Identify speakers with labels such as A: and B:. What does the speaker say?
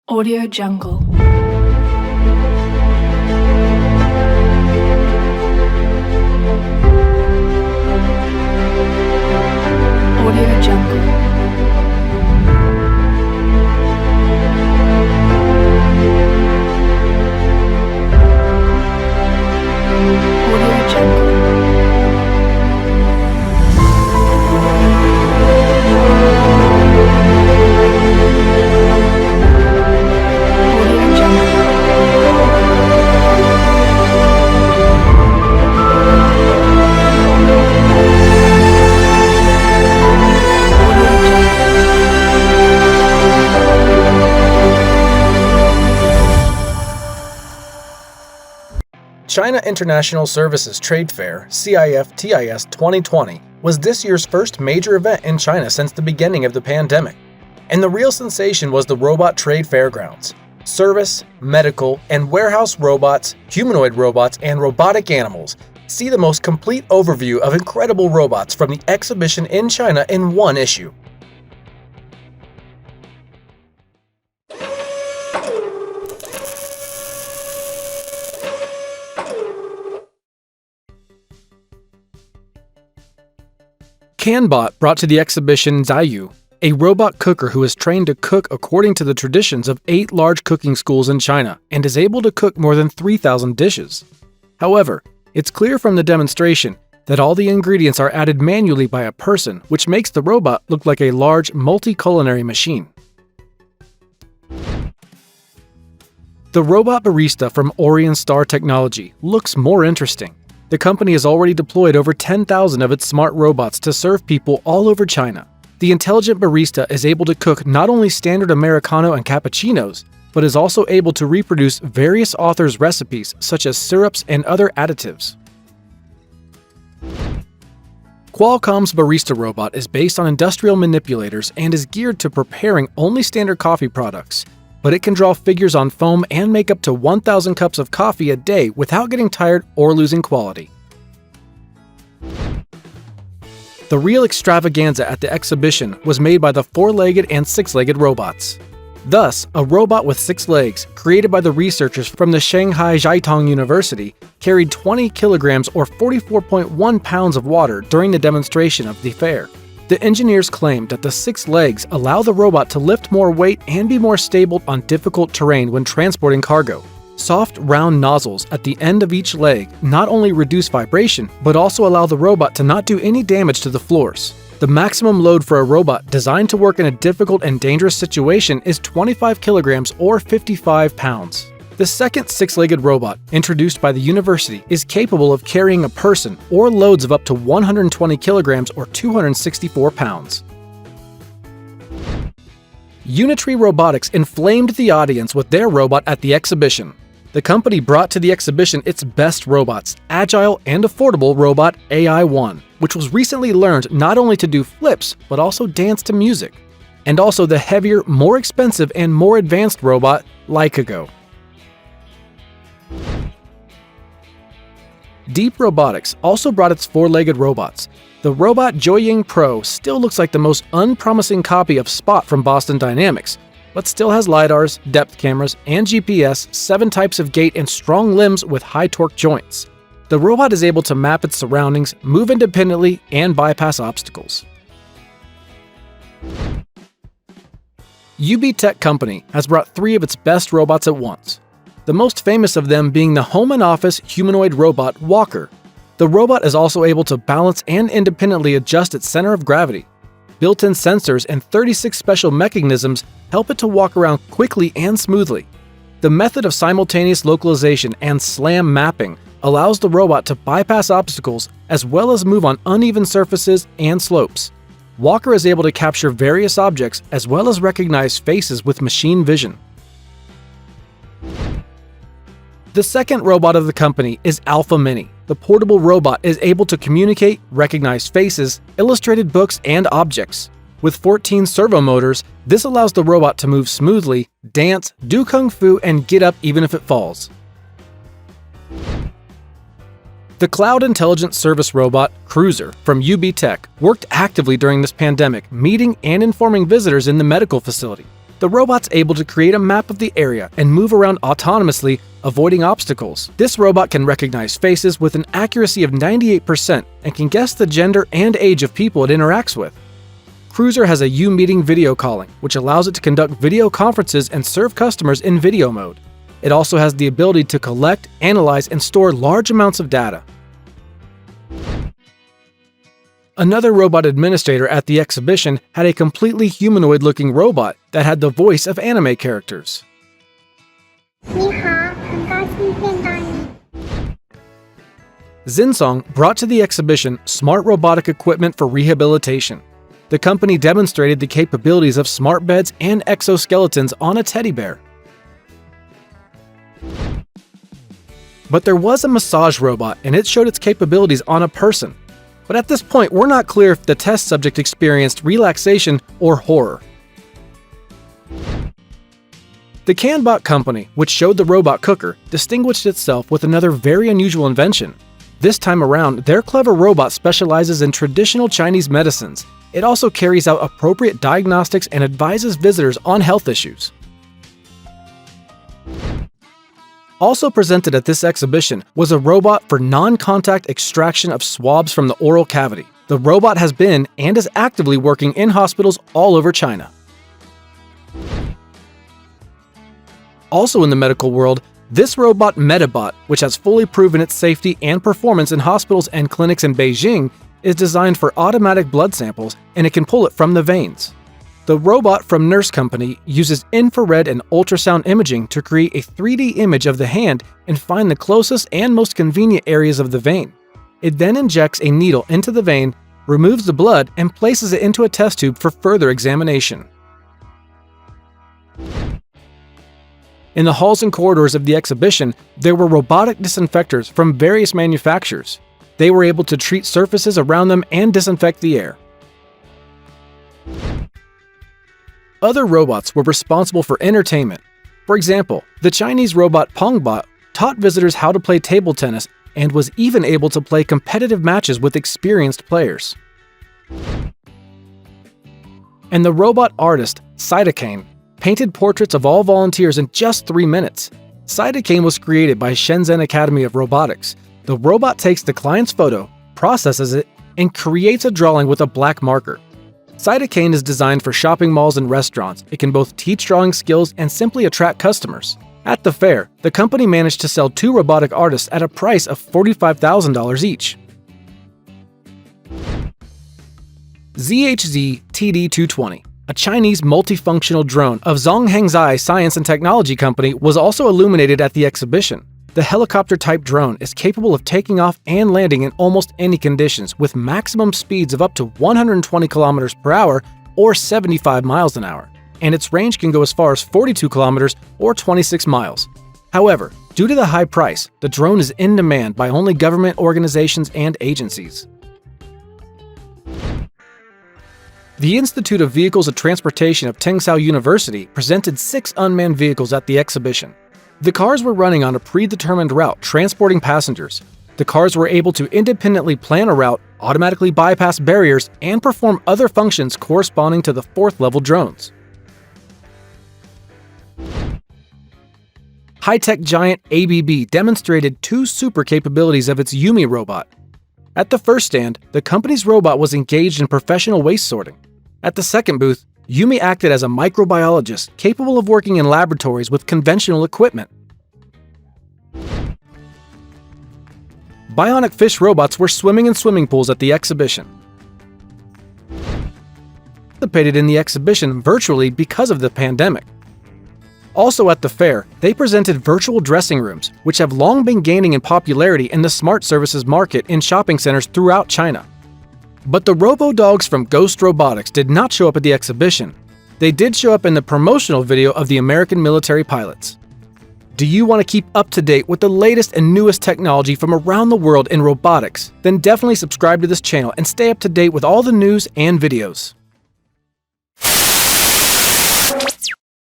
A: Audio Jungle. Audio Jungle. Audio Jungle. Audio Jungle. Audio Jungle.
B: China International Services Trade Fair, CIF-TIS 2020, was this year's first major event in China since the beginning of the pandemic. And the real sensation was the robot trade fairgrounds. Service, medical, and warehouse robots, humanoid robots, and robotic animals. See the most complete overview of incredible robots from the exhibition in China in one issue. CanBot brought to the exhibition Zaiyu, a robot cooker who is trained to cook according to the traditions of 8 large cooking schools in China and is able to cook more than 3,000 dishes. However, it's clear from the demonstration that all the ingredients are added manually by a person, which makes the robot look like a large multi-culinary machine. The robot barista from Orion Star Technology looks more interesting. The company has already deployed over 10,000 of its smart robots to serve people all over China. The intelligent barista is able to cook not only standard Americano and cappuccinos, but is also able to reproduce various authors' recipes such as syrups and other additives. Qualcomm's barista robot is based on industrial manipulators and is geared to preparing only standard coffee products, but it can draw figures on foam and make up to 1,000 cups of coffee a day without getting tired or losing quality. The real extravaganza at the exhibition was made by the 4-legged and 6-legged robots. Thus, a robot with 6 legs, created by the researchers from the Shanghai Jiaotong University, carried 20 kilograms or 44.1 pounds of water during the demonstration of the fair. The engineers claimed that the 6 legs allow the robot to lift more weight and be more stable on difficult terrain when transporting cargo. Soft, round nozzles at the end of each leg not only reduce vibration, but also allow the robot to not do any damage to the floors. The maximum load for a robot designed to work in a difficult and dangerous situation is 25 kilograms or 55 pounds. The second 6-legged robot, introduced by the university, is capable of carrying a person or loads of up to 120 kilograms or 264 pounds. Unitree Robotics inflamed the audience with their robot at the exhibition. The company brought to the exhibition its best robots, agile and affordable robot AI-1, which was recently learned not only to do flips, but also dance to music. And also the heavier, more expensive, and more advanced robot, Lycago. Deep Robotics also brought its 4-legged robots. The robot Joying Pro still looks like the most unpromising copy of Spot from Boston Dynamics, but still has LiDARs, depth cameras, and GPS, 7 types of gait, and strong limbs with high-torque joints. The robot is able to map its surroundings, move independently, and bypass obstacles. UB Tech Company has brought 3 of its best robots at once. The most famous of them being the home and office humanoid robot Walker. The robot is also able to balance and independently adjust its center of gravity. Built-in sensors and 36 special mechanisms help it to walk around quickly and smoothly. The method of simultaneous localization and SLAM mapping allows the robot to bypass obstacles as well as move on uneven surfaces and slopes. Walker is able to capture various objects as well as recognize faces with machine vision. The second robot of the company is Alpha Mini. The portable robot is able to communicate, recognize faces, illustrated books, and objects. With 14 servo motors, this allows the robot to move smoothly, dance, do kung fu, and get up even if it falls. The Cloud Intelligent Service Robot, Cruiser, from UB Tech, worked actively during this pandemic, meeting and informing visitors in the medical facility. The robot's able to create a map of the area and move around autonomously, avoiding obstacles. This robot can recognize faces with an accuracy of 98% and can guess the gender and age of people it interacts with. Cruiser has a U-Meeting video calling, which allows it to conduct video conferences and serve customers in video mode. It also has the ability to collect, analyze, and store large amounts of data. Another robot administrator at the exhibition had a completely humanoid-looking robot that had the voice of anime characters.
C: 你好，很高兴见到你。
B: Zinsong brought to the exhibition smart robotic equipment for rehabilitation. The company demonstrated the capabilities of smart beds and exoskeletons on a teddy bear. But there was a massage robot, and it showed its capabilities on a person. But at this point, we're not clear if the test subject experienced relaxation or horror. The Canbot company, which showed the robot cooker, distinguished itself with another very unusual invention. This time around, their clever robot specializes in traditional Chinese medicines. It also carries out appropriate diagnostics and advises visitors on health issues. Also presented at this exhibition was a robot for non-contact extraction of swabs from the oral cavity. The robot has been and is actively working in hospitals all over China. Also in the medical world, this robot Medibot, which has fully proven its safety and performance in hospitals and clinics in Beijing, is designed for automatic blood samples, and it can pull it from the veins. The robot from Nurse Company uses infrared and ultrasound imaging to create a 3D image of the hand and find the closest and most convenient areas of the vein. It then injects a needle into the vein, removes the blood, and places it into a test tube for further examination. In the halls and corridors of the exhibition, there were robotic disinfectors from various manufacturers. They were able to treat surfaces around them and disinfect the air. Other robots were responsible for entertainment. For example, the Chinese robot Pongbot taught visitors how to play table tennis and was even able to play competitive matches with experienced players. And the robot artist, Cytokane, painted portraits of all volunteers in just 3 minutes. Cytokane was created by Shenzhen Academy of Robotics. The robot takes the client's photo, processes it, and creates a drawing with a black marker. Cytokane is designed for shopping malls and restaurants. It can both teach drawing skills and simply attract customers. At the fair, the company managed to sell 2 robotic artists at a price of $45,000 each. ZHZ TD220, a Chinese multifunctional drone of Zhonghengzai Science and Technology Company, was also illuminated at the exhibition. The helicopter-type drone is capable of taking off and landing in almost any conditions with maximum speeds of up to 120 kilometers per hour or 75 miles an hour, and its range can go as far as 42 kilometers or 26 miles. However, due to the high price, the drone is in demand by only government organizations and agencies. The Institute of Vehicles and Transportation of Tengsao University presented 6 unmanned vehicles at the exhibition. The cars were running on a predetermined route transporting passengers. The cars were able to independently plan a route, automatically bypass barriers, and perform other functions corresponding to the 4th-level drones. High-tech giant ABB demonstrated 2 super capabilities of its Yumi robot. At the first stand, the company's robot was engaged in professional waste sorting. At the second booth, Yumi acted as a microbiologist capable of working in laboratories with conventional equipment. Bionic fish robots were swimming in swimming pools at the exhibition. Participated in the exhibition virtually because of the pandemic. Also at the fair, they presented virtual dressing rooms, which have long been gaining in popularity in the smart services market in shopping centers throughout China. But the robo-dogs from Ghost Robotics did not show up at the exhibition. They did show up in the promotional video of the American military pilots. Do you want to keep up to date with the latest and newest technology from around the world in robotics? Then definitely subscribe to this channel and stay up to date with all the news and videos.